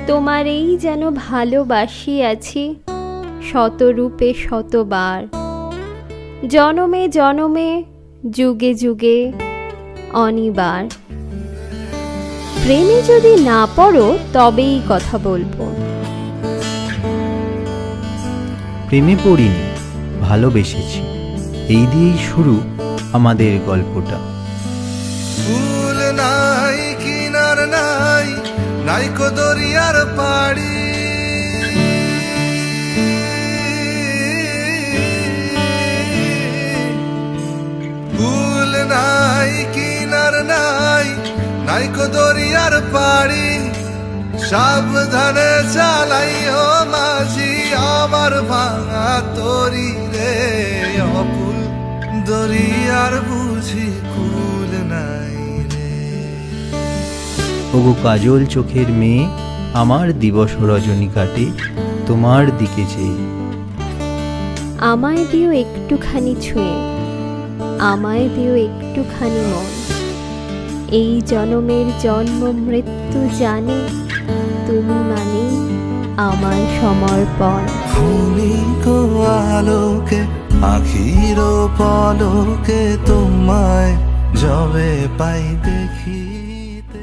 তোমারেই যেন ভালোবাসি আছি শতরূপে শতবার, জনমে জনমে যুগে যুগে অনিবার। প্রেমে যদি না পড়ো তবেই কথা বলবো। প্রেমে পড়িনি, ভালোবেসেছি, এই দিয়েই শুরু আমাদের গল্পটা। ফুল নাই কিনার নাই, নাইকো দরিয়ার পাড়ি, ফুল নাই কিনার নাই, নাইকো দরিয়ার পাড়ি, সাবধানে চালাইও মাঝি আমার ভাঙা তরি রে, অকুল দরিয়ার বুঝি কুল নাই রে। ওগো কাজল চোখের মেয়ে, আমার দিবস রজনী কাটে তোমার দিকে চেয়ে। আমায় দিও একটুখানি ছুঁয়ে, আমায় দিও একটুখানি মন, এই জনমের জন্ম মৃত্যু জানে তুমি মানে আমার সমর্পণ। ক্ষণিক আলোকে আখির পলকে তোমায় যবে পাই দেখিতে।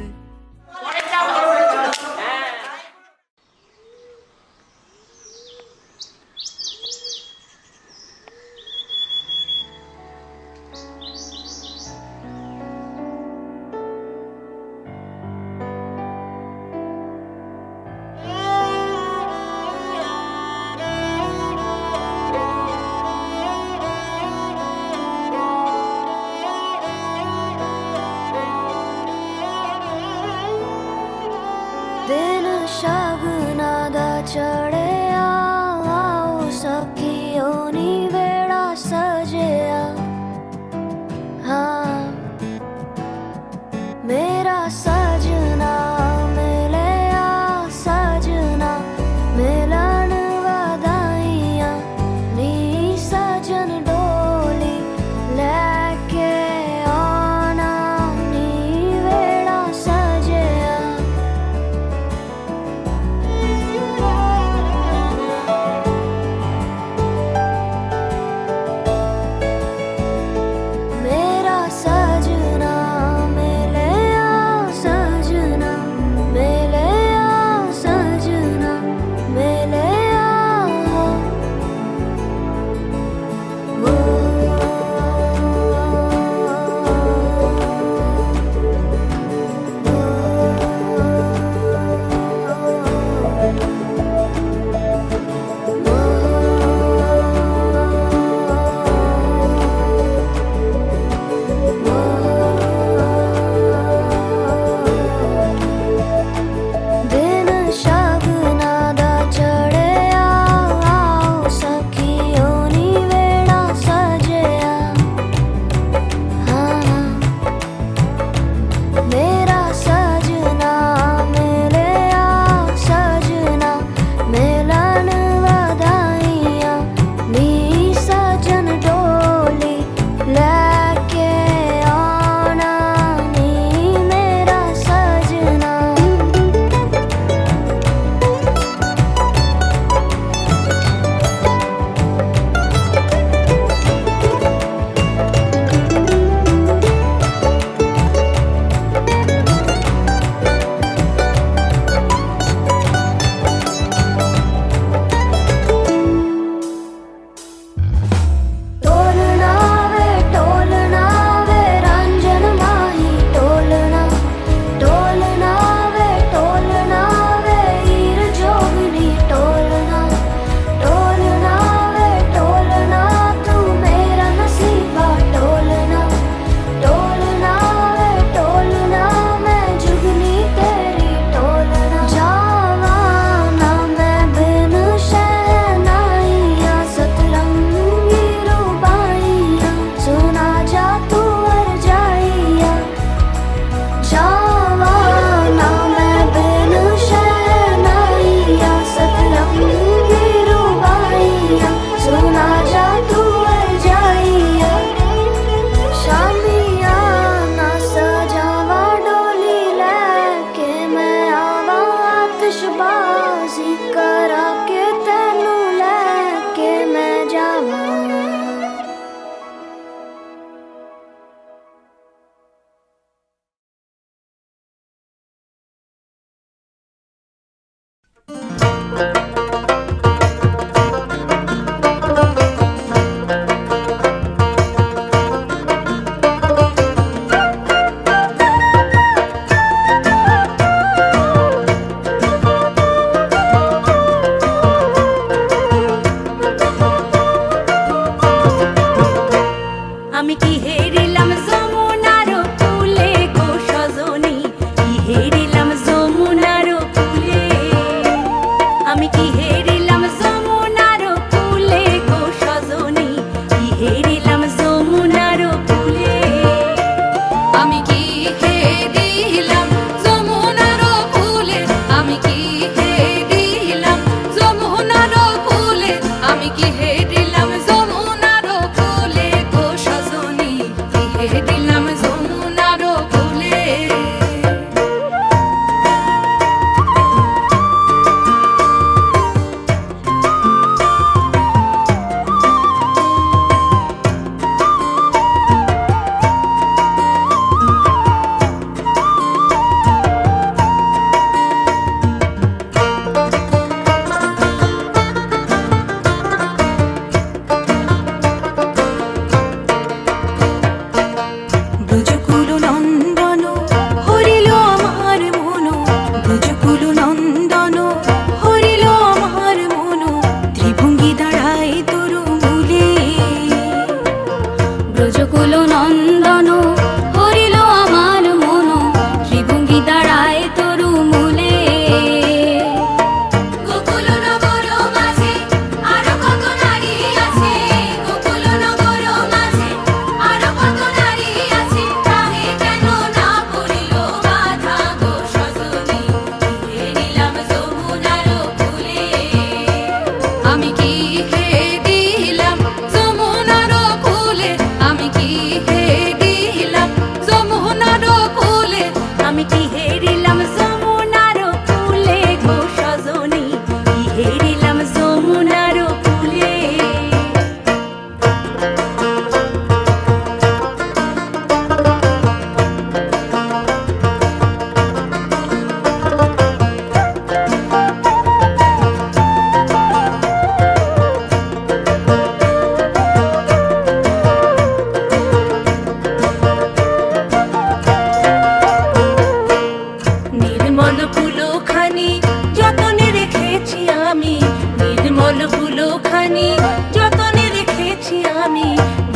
दिन शगुना दा चढ़िया, आओ सखियो नी वेड़ा सजिया। हाँ मेरा सजना मिलिया, सजना मिलन वधाइया, नी सजन डोली लेके आना, नी वेड़ा सजिया।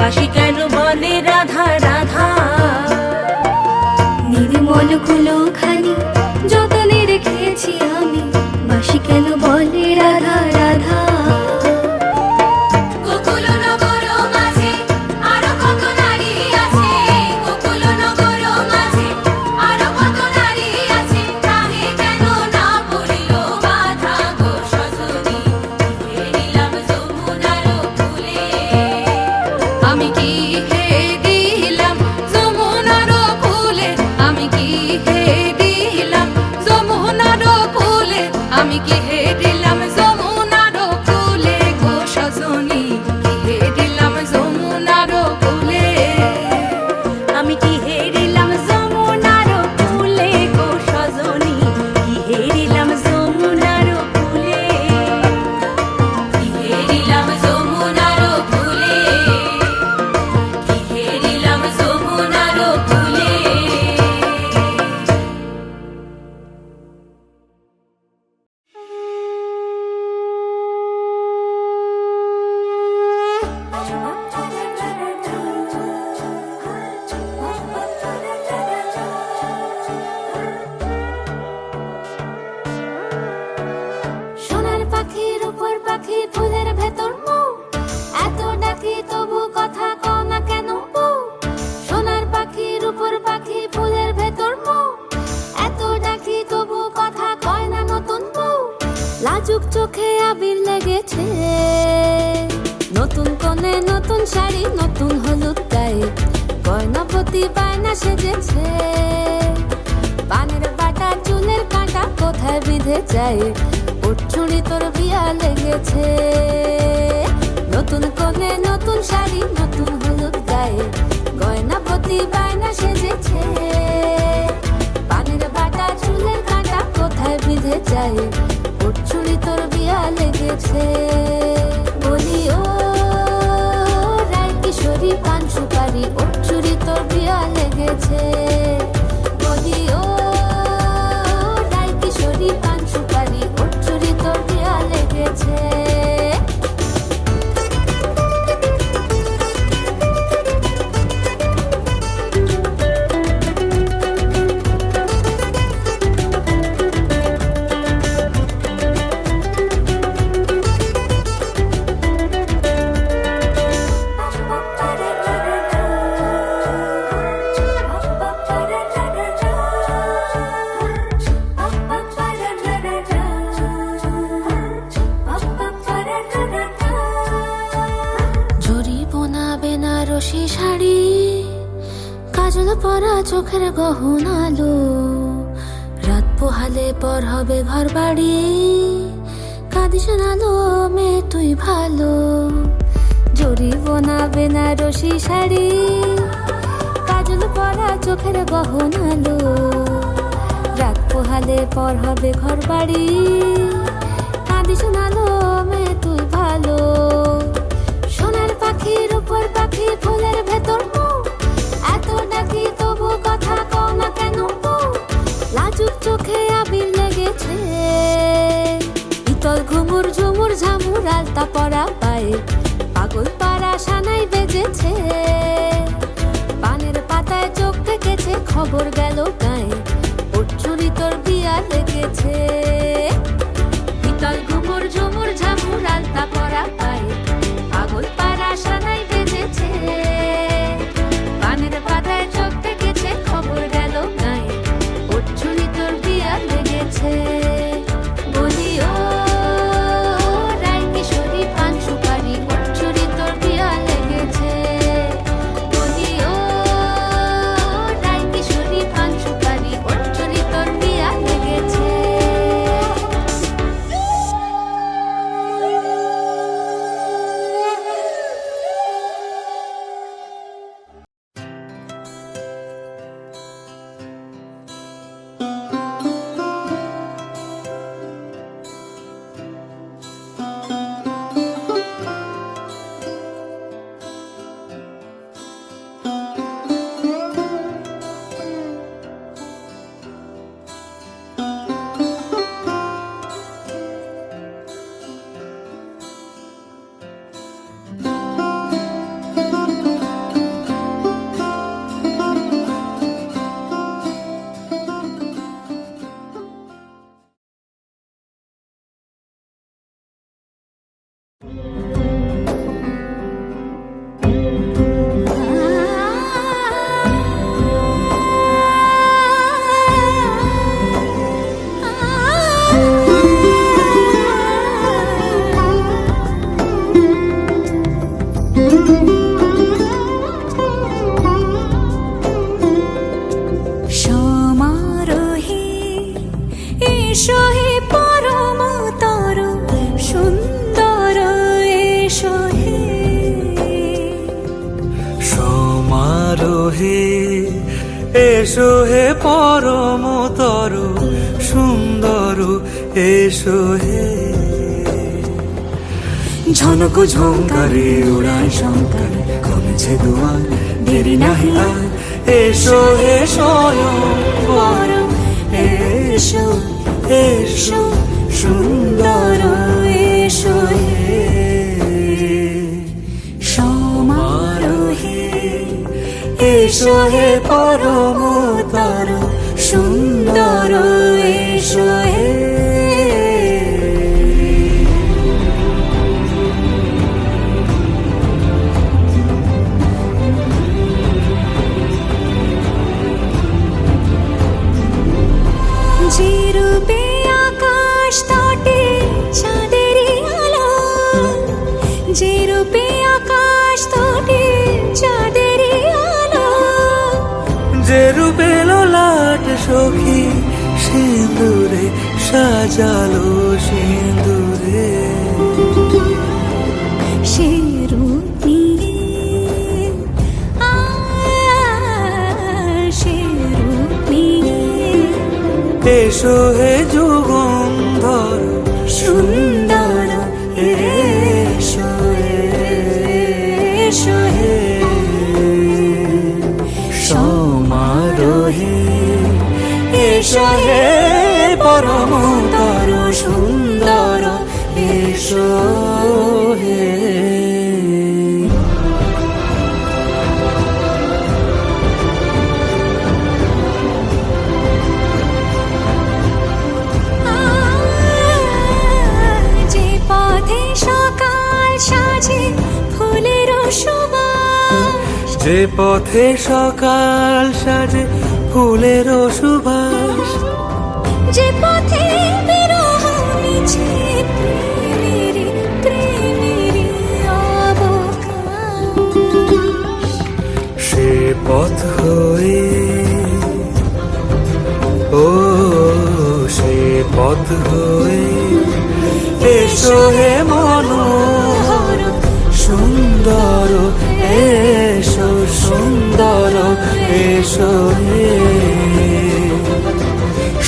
বাসি কেন বলে রাধা রাধা। নির্মল কুলোখানি যতনে রেখেছি আমি, বাসি কেন বলে রাধা রাধা। গোকুল নগর মাঝে আরো কত নারী আছে, গোকুল নগর মাঝে আরো কত নারী আছে, তাহে কেন না পড়িল বাধা গো সজনী। হেরিলাম যমুনার কূলে, আমি কি হেরিলাম যমুনার কূলে, আমি কি হেরিলাম যমুনার কূলে, আমি কি হেরিলাম যমুনার কূলে গো সজনী, কি হেরিলাম যমুনার কূলে, আমি কি হেরিলাম যমুনার কূলে গো সজনী, কি হেরিলাম যমুনার কূলে, কি হেরিলাম যমুনার কূলে, কি হেরিলাম যমুনার কূলে। সোনার পাখির উপর পাখি ফুলের ভেতর মৌ, এত ডাকি তবু কথা কও না কেন বউ। সোনার পাখির উপর পাখি ফুলের ভেতর মৌ, এত ডাকি তবু কথা কয় না নতুন বউ। লাজুক চোখে আবির লেগেছে, নতুন কোণে নতুন শাড়ি নতুন হলুদ গায়ে, গয়নাপতি বায়না সেজেছে। পানের বাটা চুলের কাঁটা কোথায় বিঁধে যায়, উঠছুড়ি তোর বিয়া লেগেছে। নতুন কোণে নতুন শাড়ি নতুন হলুদ গায়ে, গয়নাপতি বায়না সেজেছে। পানের বাটা চুলের কাঁটা কোথায় বিঁধে যায়, উঠছুড়ি তোর বিয়া লেগেছে। বলি ও রায় কিশোরী পান সুপারি, উঠছুড়ি তোর বিয়া লেগেছে। বলি ও রায় কিশোরী পান সুপারি, উঠছুড়ি তোর বিয়া লেগেছে। জরি বোনা বেনারসি শাড়ি, কাজল পরা চোখের গহনালো, রাত পোহালে পর হবে ঘর বাড়ি, কাঁদিস নালো মেয়ে তুই ভালো। জরি বোনা বেনারসি শাড়ি, কাজল পরা চোখের গহনালো, রাত পোহালে পর হবে ঘর বাড়ি, কাঁদিস নালো মেয়ে তুই ভালো। সোনার পাখির উপর পাখি ফুলের ভেতর মৌ, এত ডাকি তবু কথা কও না কেন বউ। লাজুক চোখে আবির লেগেছে, ইতল ঘুমুর ঝুমুর ঝামুর আলতা পরা পায়ে, পাগল পাড়া সানাই বেজেছে। পানের পাতায় চোখ থেকেছে, খবর গেল গায়ে, উঠছুড়ি তোর বিয়া লেগেছে। ইতল ঘুমুর ঝুমুর ঝামুর আলতা পরা পায়ে, পাগল পাড়া সানাই বেজেছে। পানের পাতায় চোখ থেকেছে, খবর গেল গায়ে, উঠছুড়ি তোর বিয়া লেগেছে। বলি ও রায় কিশোরী পান সুপারি, উঠছুড়ি তোর বিয়া লেগেছে। বলি ও রায় কিশোরী পান সুপারি, উঠছুড়ি তোর বিয়া লেগেছে। সমারোহে এসো হে পরমতর সুন্দর এসো হে সমারোহে এসো হে পরমতর সুন্দর এসো হে ঝনক ঝঙ্কারে উড়ায় শঙ্কর কমেছে দুয়ার দেরি নাহি আর এসো হে স্বয়ং বর এসো এসো সুন্দর এসো হে সমারোহে এসো হে পরমতর সুন্দর এসো হে যে রূপে আকাশ তটে চাঁদেরই আলো যে রূপে আকাশ তটে চাঁদেরই আলো যে রূপে ললাট সখী সিঁদুরে সাজালো সিঁদুরে সে রূপ নিয়ে সে রূপ নিয়ে এসো হে যুগন্ধর সুন্দর এসো এসো হে সমারোহে এসো হে পরমতর সুন্দর এসো হে যে পথে সকাল সাজে ফুলের সুবাস যে পথে সকাল সাজে ফুলের সুবাস যে পথে বিরহ মিছে প্রেমের প্রেমের অবকাশ সে পথ হয়ে ও সে পথ হয়ে এসো হে মনোহর সুন্দর এসো সুন্দর এসো হে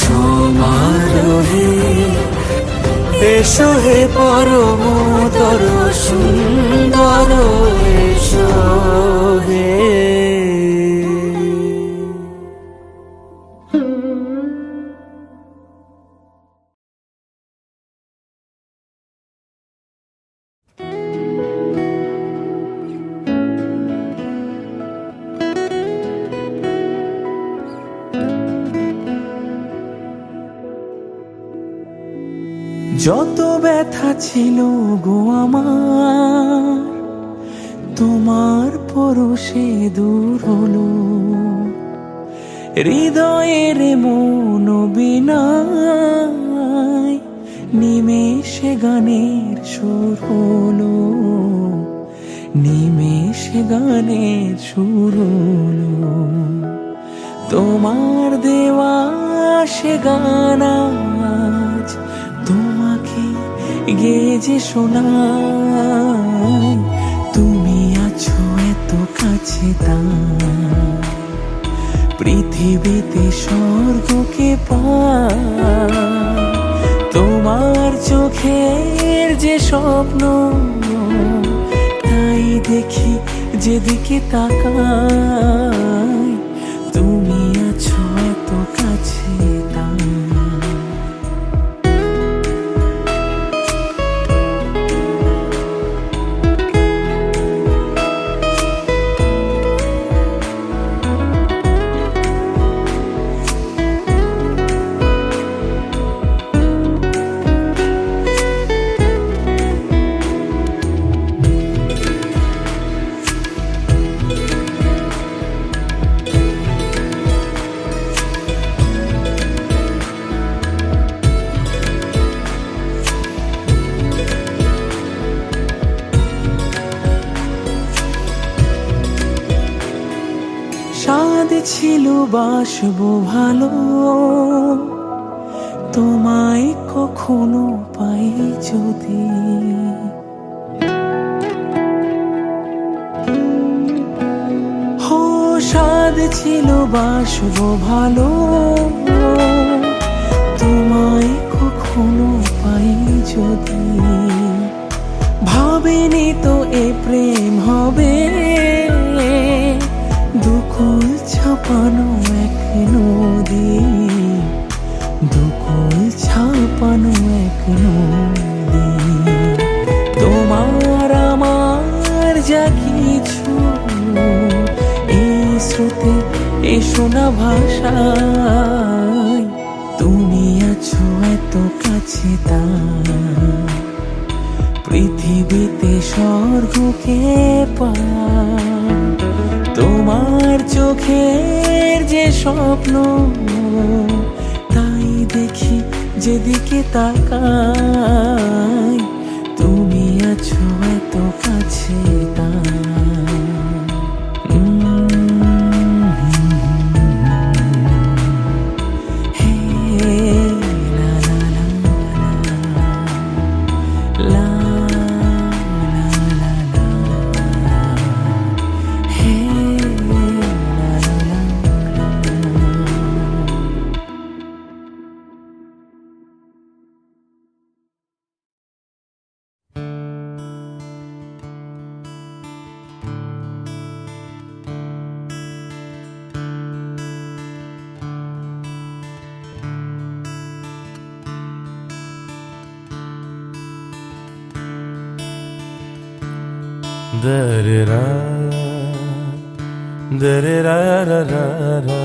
সমারোহে এসো হে পরমতর সুন্দর এসো হে যত ব্যথা ছিল গো আমার তোমার পরশে দূর হলো হৃদয়ের মন বিনায় নিমেষে গানের সুর হলো নিমেষে গানের সুর হলো তোমার দেওয়া সে গান আজ তোমাকে গেয়ে যে শোনাই তুমি আছো এত কাছে তাই পৃথিবীতে স্বর্গকে পাই তোমার চোখের যে স্বপ্ন তাই দেখি যেদিকে তাকাই তুমি আছো এত কাছে তাই ছিল বাসবো ভালো, তোমায় কখনো পাই যদি। হো সাদ ছিল বাসবো ভালো, তোমায় কখনো পাই যদি। ভাবিনি তো এ প্রেম হবে, দুকুল ছাপানো এক নদী, দুকুল ছাপানো এক নদী। তোমার আমার যা কিছু এই স্রোতে এই শোনা ভাষায়, তুমি আছো এত কাছে তাই পৃথিবীতে স্বর্গকে পাই। তোমার চোখের যে স্বপ্ন তাই দেখি যেদিকে তাকাই, তুমি আছো এত কাছে তাই। হে লা লা লা লা লা লা লা, হে লা লা লা লা।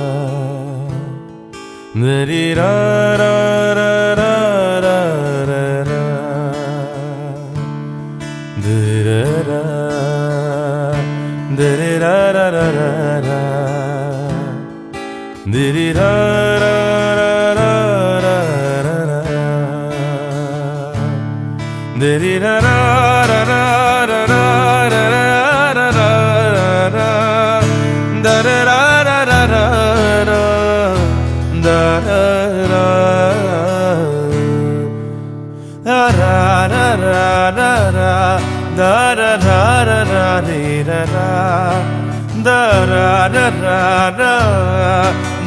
Da-da-da, da-da-da-da-da-da, da-dee-da-da-da-da-da-da,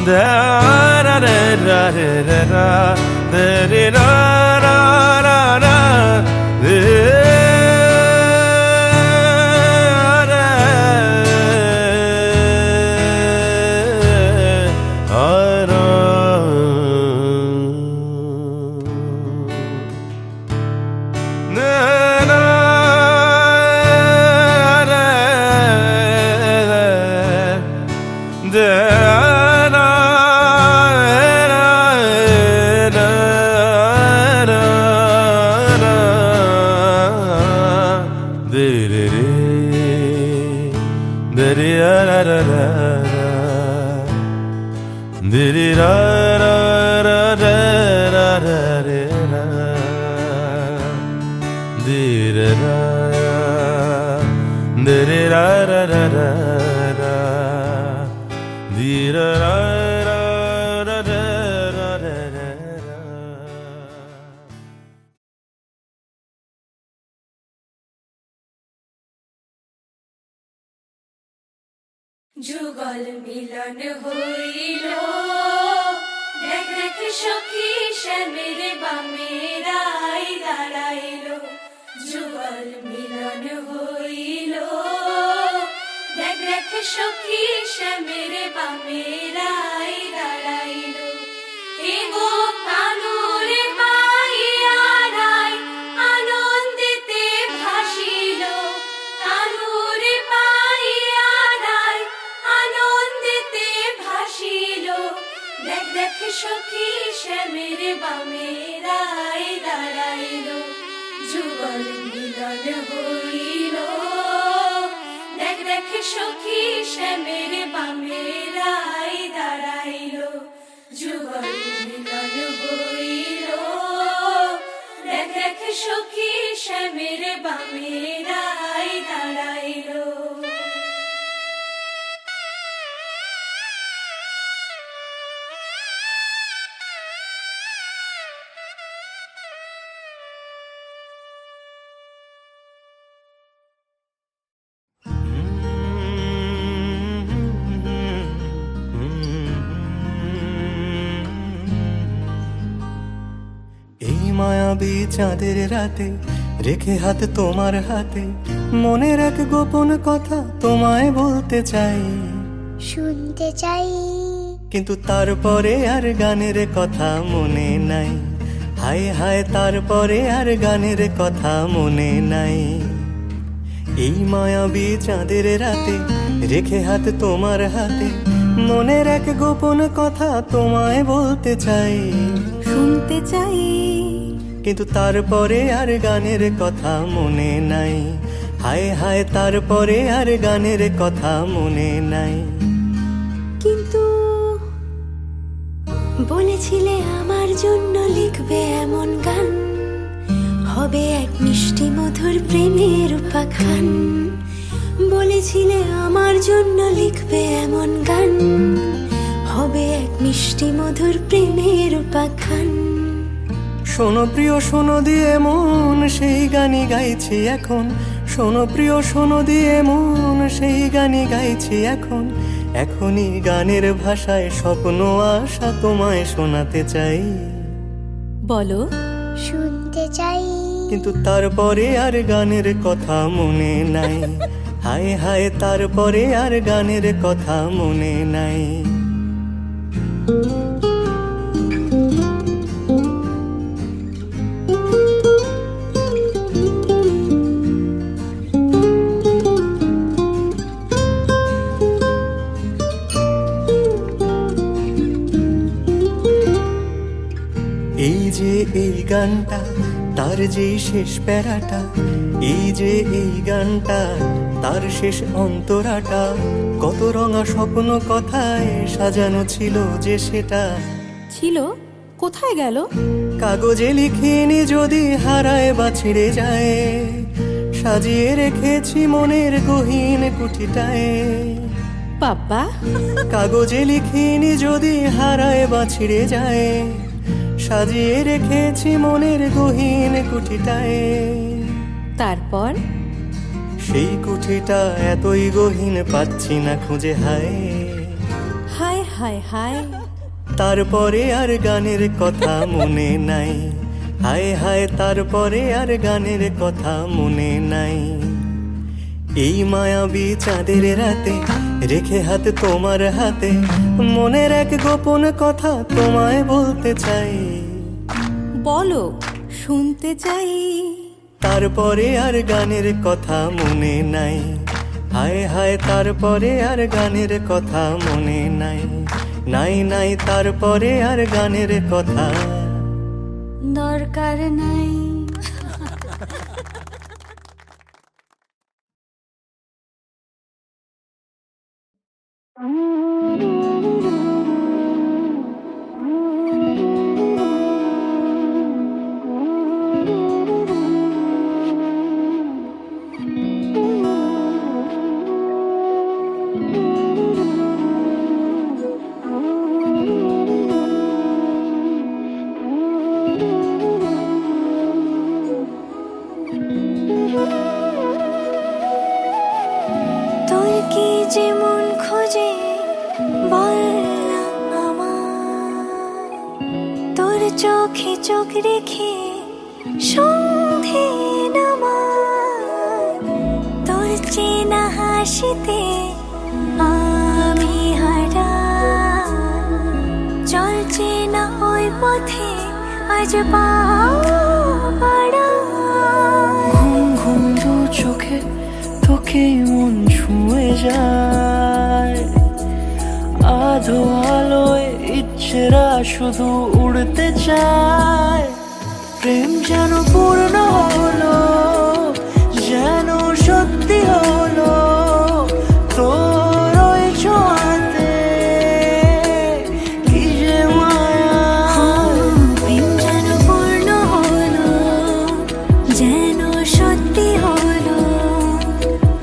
da-da-da, da-dee-da-da-da-da-da, dee-dee-da-da-da-da-da, যুগল মিলন হইল, দেখ দেখ সখী শ্যামের বামে রাই দাঁড়াইল। যুগল মিলন হইল, দেখ দেখ সখী শ্যামের বামে রাই দাঁড়াইল। এগো কানুরে পাইয়া রাই আনন্দিতে ভাসিল, কানুরে পাইয়া রাই আনন্দিতে ভাসিল। দেখ দেখ সখী শ্যামের বামে রাই দাঁড়াইল। যুগল মিলন হইল, দেখ দেখ সখী শ্যামের বামে রাই দাঁড়াইল। যুগল মিলন হইল, দেখ দেখ সখী শ্যামের বামে রাই দাঁড়াইল। মায়াবী চাঁদের রাতে রেখে হাত তোমার হাতে মনের এক গোপন কথা তোমায় বলতে চাই, শুনতে চাই। কিন্তু তারপরে আর গানের কথা মনে নাই। হায় হায় তারপরে আর গানের কথা মনে নাই। এই মায়াবী চাঁদের রাতে রেখে হাত তোমার হাতে মনের এক গোপন কথা তোমায় বলতে চাই, শুনতে চাই। কিন্তু তারপরে আর গানের কথা মনে নাই। হায় হায় তারপরে আর গানের কথা মনে নাই। কিন্তু বলেছিলে আমার জন্য লিখবে এমন গান, হবে এক মিষ্টি মধুর প্রেমের উপাখ্যান। বলেছিলে আমার জন্য লিখবে এমন গান, হবে এক মিষ্টি মধুর প্রেমের উপাখ্যান। শোনো প্রিয় শোনো দিয়ে মন সেই গানই গাইছি এখন। শোনো প্রিয় শোনো দিয়ে মন সেই গানই গাইছি এখন। এখনই গানের ভাষায় স্বপ্ন আশা তোমায় শোনাতে চাই, বলো। শুনতে চাই। কিন্তু তারপরে আর গানের কথা মনে নাই। হায় হায় তারপরে আর গানের কথা মনে নাই। এই যে এই গানটা তার যে শেষ প্যারাটা, এই যে এই গানটা তার শেষ অন্তরাটা, কত রঙা স্বপ্ন কথায় সাজানো ছিল যে সেটা। ছিল কোথায় গেল? কাগজে লিখিনি যদি হারায় বা ছিঁড়ে যায়, সাজিয়ে রেখেছি মনের গহীন কুঠিটায়। বাবা, কাগজে লিখিনি যদি হারায় বা ছিঁড়ে যায়, সাজিয়ে রেখেছি মনের গহীন কুঠিটায়। তারপর সেই কুঠিটা এতই গহীন পাচ্ছি না খুঁজে। হায় হায় হায় হায়, তারপরে আর গানের কথা মনে নাই। হায় হায় তারপরে আর গানের কথা মনে নাই। এই মায়াবী চাঁদের রাতে রেখে হাত তোমার হাতে মনের এক গোপন কথা তোমায় বলতে চাই, বলো। শুনতে চাই। তারপরে আর গানের কথা মনে নাই। হায় হায় তারপরে আর গানের কথা মনে নাই। নাই নাই তারপরে আর গানের কথা দরকার নাই। তোর কি যেমন খোঁজে বললাম আমার, তোর চোখে চোখ রেখে সন্ধে নামার, তোর চেনা হাসিতে আমি হারা, চলছে না ওই পথে আজ পা বাড়া। ঘুম ঘুম দু চোখে তোকে মন ছুঁয়ে যায়, আধো আলোয় ইচ্ছেরা শুধু উড়তে চায়। প্রেম যেন পূর্ণ হলো, যেন সত্যি হলো তোর ওই ছোঁয়াতে, কি যে মায়া। প্রেম যেন পূর্ণ হলো, যেন সত্যি হলো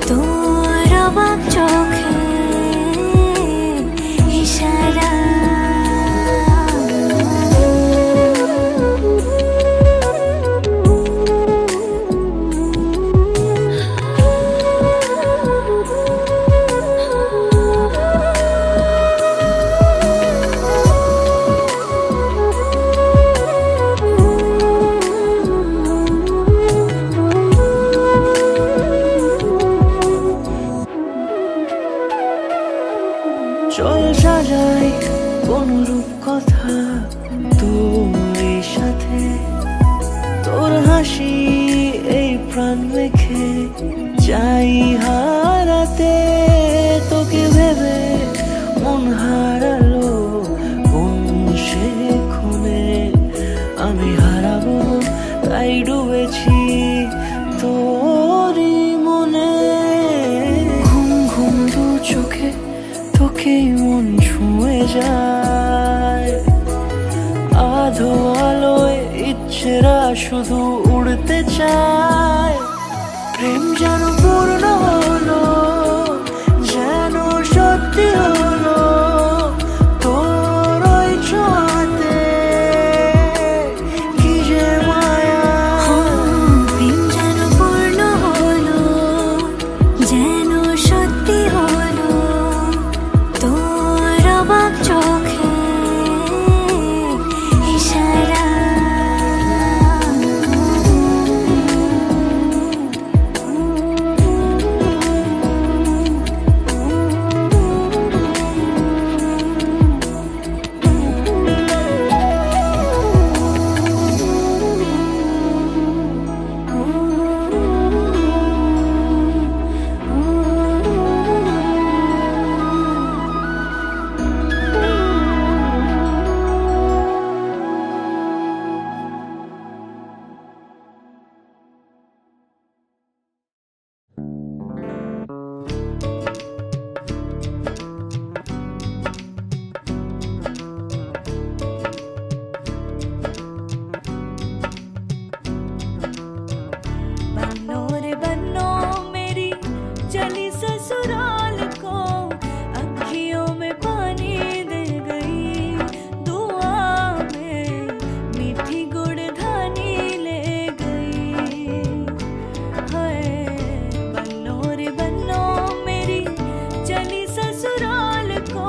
তোর অবাক চোখে ইশারা। হাসি এই প্রাণ রেখে চাই হারাতে তোকে ভেবে মন হারালো কোন সে ক্ষণে আমি হারাবো তাই ডুবেছি তোরই মনে ঘুম ঘুম দু চোখে তোকেই মন ছুঁয়ে যায় আধো আলোয় ইচ্ছেরা শুধু উড়তে চায় প্রেম যেন পূর্ণ হলো যেন সত্যি হলো তোর ওই ছোঁয়াতে কি যে মায়া প্রেম যেন পূর্ণ হলো যেন সত্যি হলো তোর অবাক চোখে ইশারা बन्नो रे बन्नो मेरी चली ससुराल को अखियों में पानी दे गई दुआ में मीठी गुड़ धानी ले गई हाय बन्नो रे बन्नो मेरी चली ससुराल को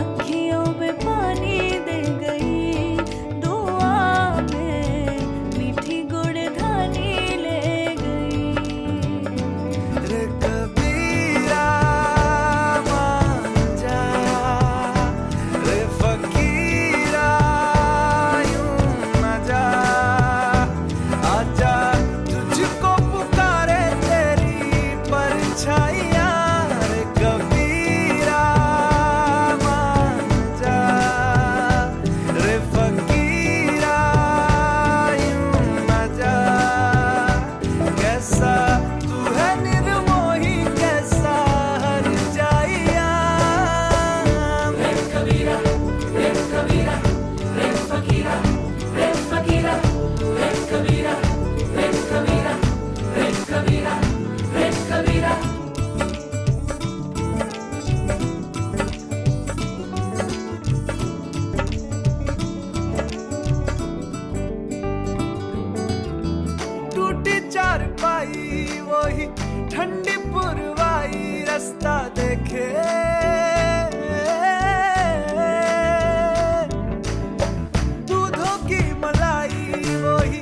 अखियों में पानी दे गई दुआ में मीठी गुड़ धानी ले गई रे कबीरा मान जा रे फकीरा यूं न जा आजा तुझको पुकारे तेरी परछाइयाँ रे कबीरा मान जा रे फकीरा यूं न जा कैसा तू है निर्मोही कैसा हर जाइया रे कबीरा रे कबीरा रे फकीरा रे फकीरा रे कबीरा रे कबीरा रे कबीरा रे कबीरा टूटी चारपाई वही ठंडी पुरवाई रास्ता देखे दूधों की मलाई वही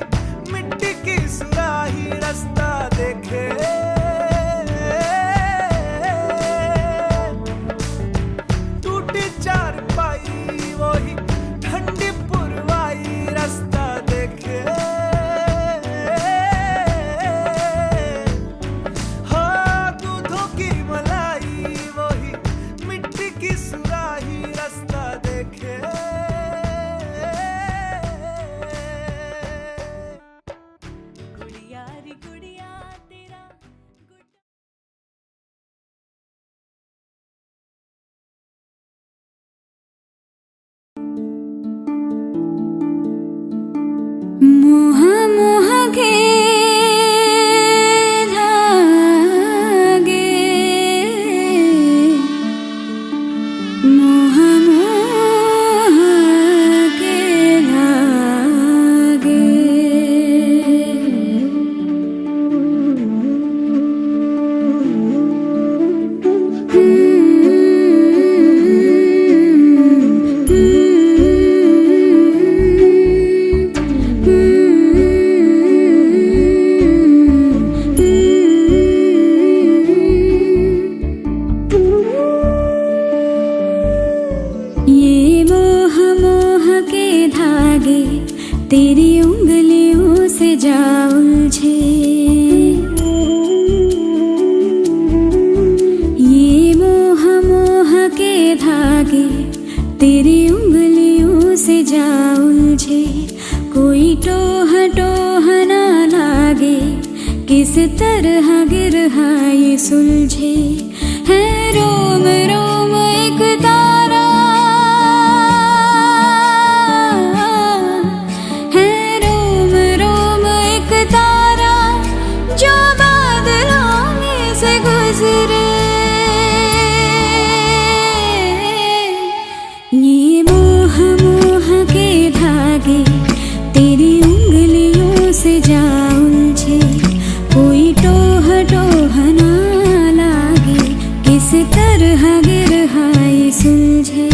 मिट्टी की सुराही रास्ता देखे टूटी चारपाई वही ठंडी पुरवाई रास्ता देखे हाँ दूधों की मलाई वही मिट्टी की सुराही रास्ता देखे गुड़िया रे गुड़िया से जा उलझे। ये मोह मोह के धागे तेरी उंगलियों से जा उलझे। कोई टोह टोह ना लागे, किस तरह गिरहा ये सुलझे। है रोम रोम एक तारा, है रोम रोम एक तारा जो बादलों में से गुजरे। ये मोह मोह के धागे तेरी उंगलियों से जा उलझे। कोई टोह टोह ना लागे, किस तरह गिरहा ये सुलझे।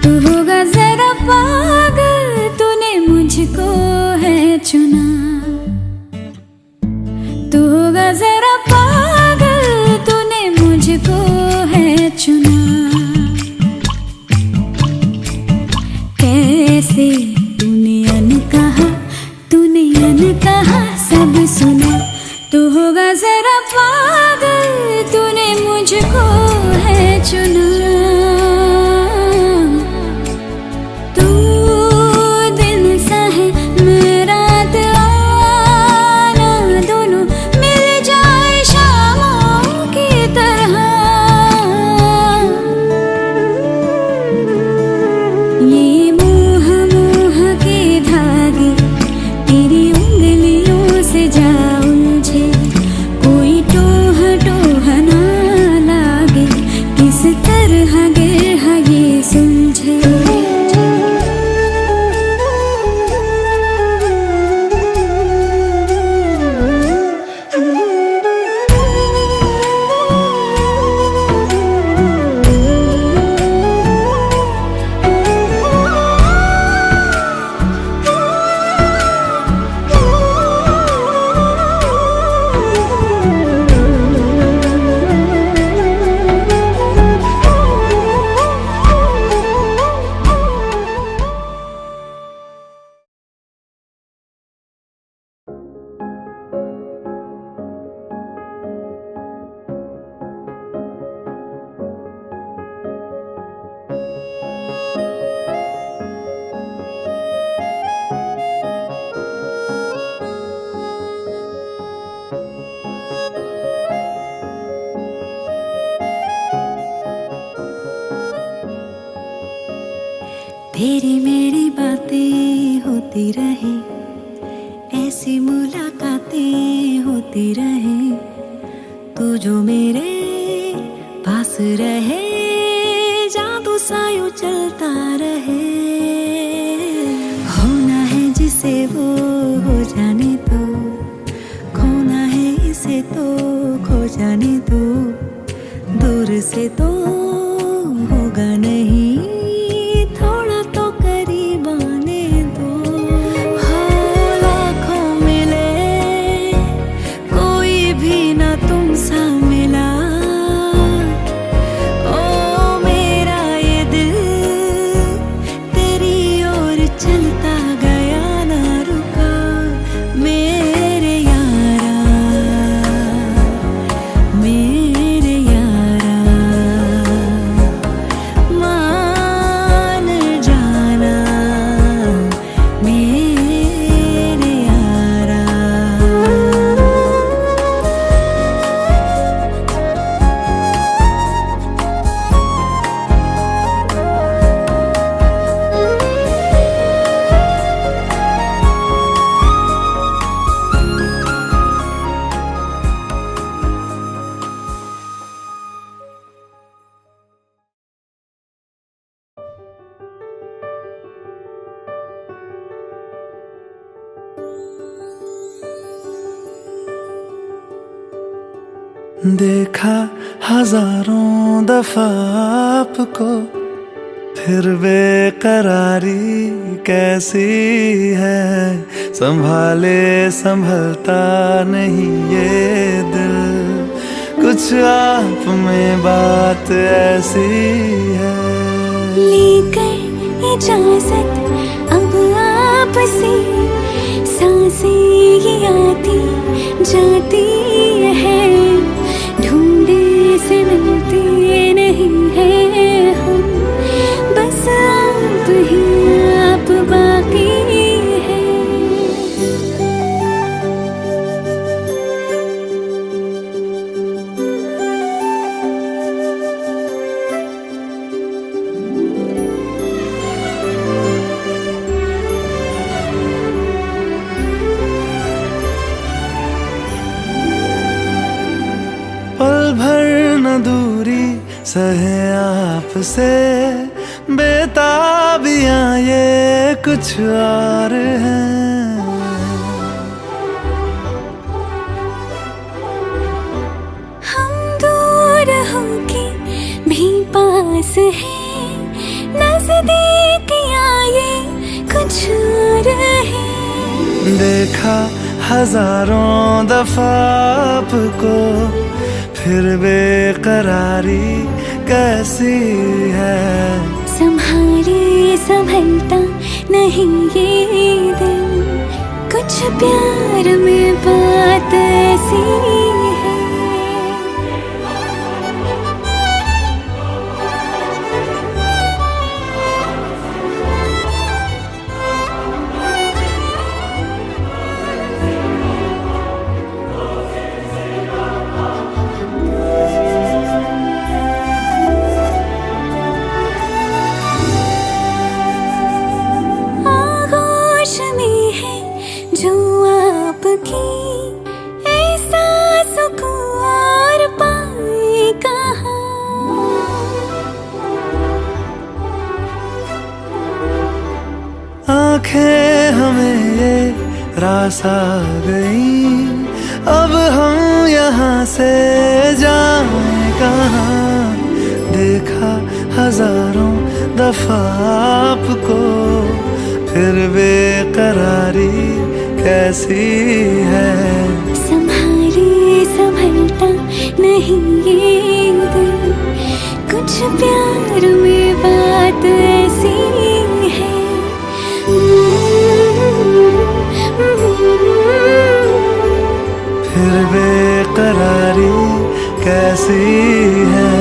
तू होगा जरा पागल, तूने मुझको है चुना। तू होगा जरा पागल, तूने मुझको है चुना। कैसे तूने अनकहा सब सुना। तू होगा जरा पागल, तूने मुझको है चुना। तेरी मेरी बातें होती रहे, ऐसी मुलाकातें होती रहे। तू जो मेरे पास रहे, जादू सा यूं चलता रहे। होना है जिसे वो हो जाने दो, खोना है इसे तो खो जाने दो। दूर से तो होगा नहीं, थोड़ा तो करीब आने दो। हो लाखों मिले, कोई भी ना तुम सा मिला। ओ मेरा ये दिल तेरी ओर चलता गया, ना रुका मेरे यारा, मेरे यारा। देखा हजारों दफा आपको, फिर बेकरारी कैसी है। संभाले संभलता नहीं ये दिल, कुछ आप में बात ऐसी है। लेकर इजाजत अब आपसे, सांसें ये आती जाती है, ढूंढे से मिलते नहीं है हम, बस आप ही आप बाकी है। पल भर न दूरी सहे आपसे, बेताबियां ये कुछ और हैं। हम दूर होके भी पास हैं, नजदीकियां ये कुछ और है। देखा हजारों दफा आपको, फिर बेकरारी कैसी है। संभाले संभलता नहीं ये दिल, कुछ प्यार में बात ऐसी है। आगोश में है जो आपकी, ऐसा सुकून और पाए कहाँ। आंखें हमें ये रास आ गई, अब हम यहाँ से जाएं कहाँ। देखा हजारों दफा आपको, फिर बेकरारी कैसी है। संभाले संभलता नहीं ये दिल, कुछ प्यार में बात ऐसी है। फिर बेकरारी कैसी है।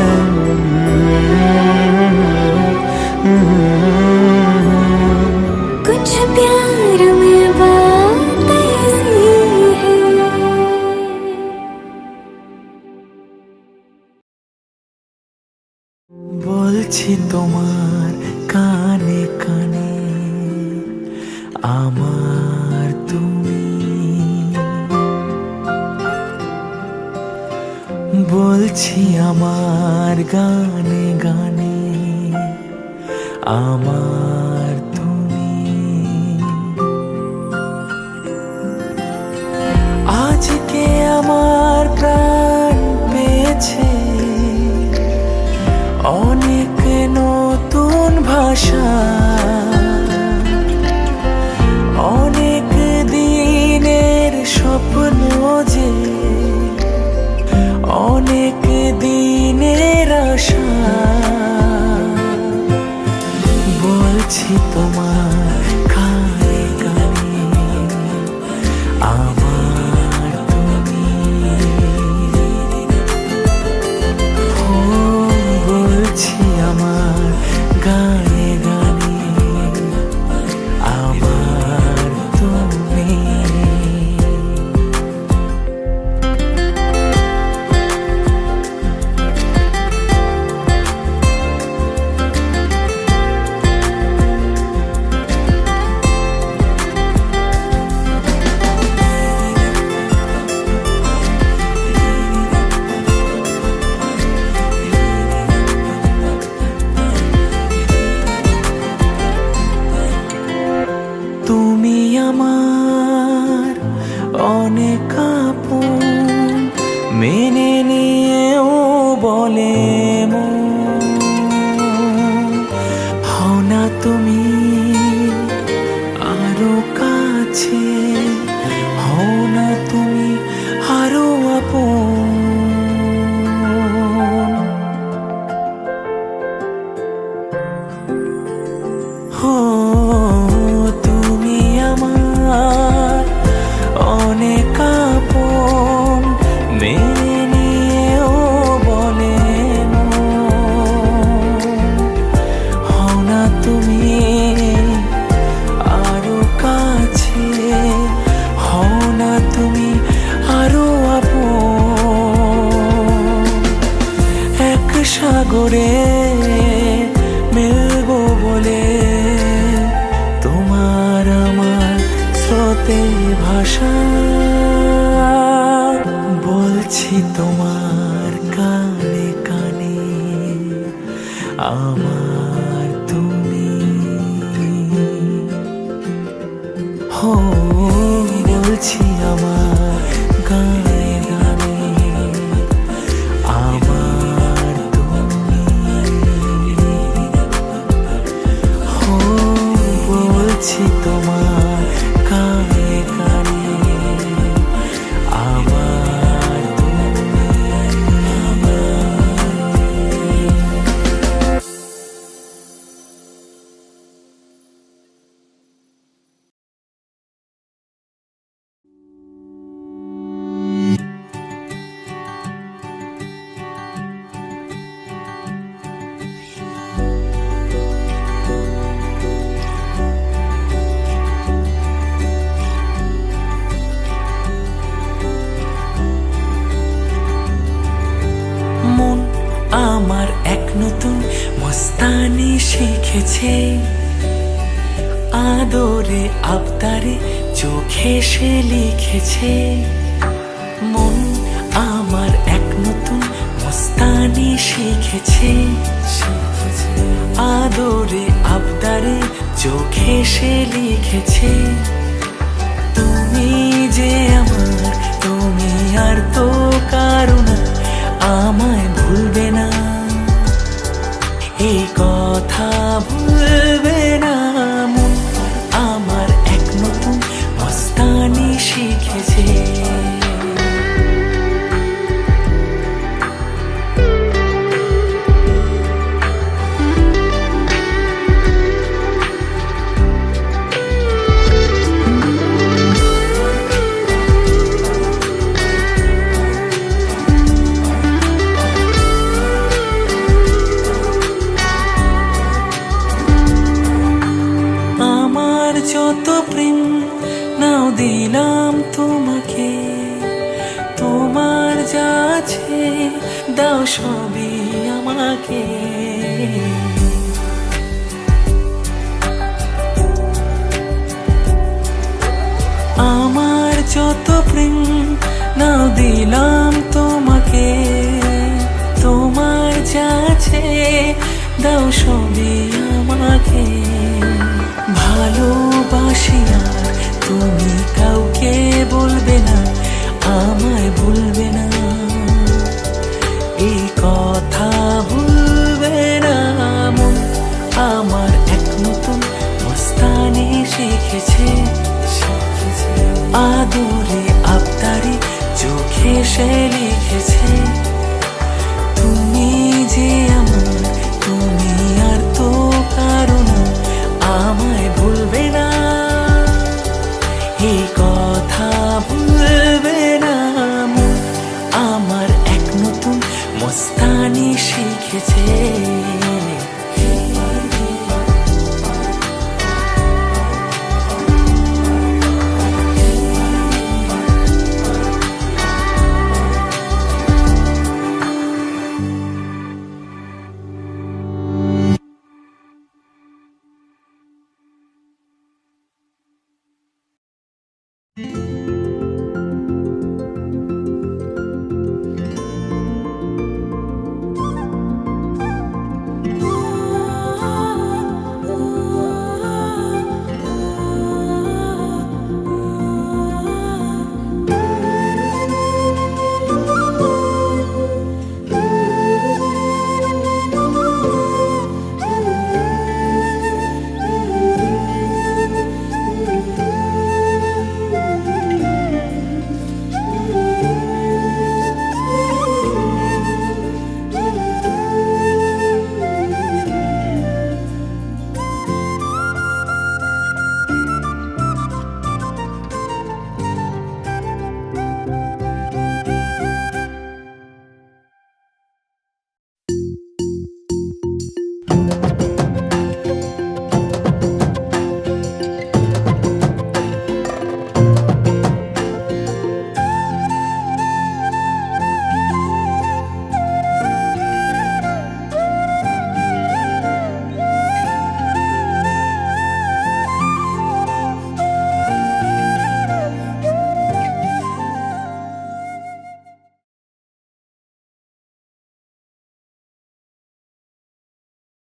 कुछ प्यार में बात ऐसी है। বলছি তোমার কানে কানে, আমার তুমি। বলছি আমার গানে গানে, আমার তুমি। আজকে আমার প্রাণ পেয়েছে অনেক নতুন ভাষা, অনেক দিনের স্বপ্ন যে, অনেক দিনের আশা। বলছি তোমার কানে কানে, আমার তুমি। ও বলছি আমার গানে গানে, আমার তুমি। তুমি আমার অনেক আপন, মেনে নিয়ে বলে মন, হও না তুমি আরো কাছে, হও না তুমি আরো আপন। হো তুমি আমার অনেক আপন, মেনে নিয়েও বলে হও না তুমি আরো কাছে, হও না তুমি আরো আপন। এক সাগরে মিলবো বলে তোমার আমার স্রোতে ভাষা বলছি তোমার কানে কানে, আমার তুমি। হো বলছি আমার গানে গানে, আমার তুমি। হো বলছি তোমার কানে কানে, আমার তুমি, আমার তুমি। মন আমার এক নতুন মস্তানি শিখেছে, আদরে আবদারে চোখে সে লিখেছে। মন আমার এক নতুন মস্তানি শিখেছে, আদরে আবদারে চোখে সে লিখেছে। তুমি যে আমার, তুমি আর তো কারো না, আমায় ভুলবে না, এই কথা ভুলবে না। মন আমার এক নতুন মস্তানি শিখেছে। যত প্রেম নাও দিলাম তোমাকে, তোমার যা আছে দাও সবই আমাকে। আমার যত প্রেম নাও দিলাম তোমাকে, তোমার যা আছে দাও সবই আমাকে। ভালোবাসি আর তুমি কাউকে বলবে না, আমায় ভুলবে না, এই কথা ভুলবে না। মন আমার এক নতুন মস্তানি শিখেছে, আদরে আবদারে চোখে সে লিখেছে।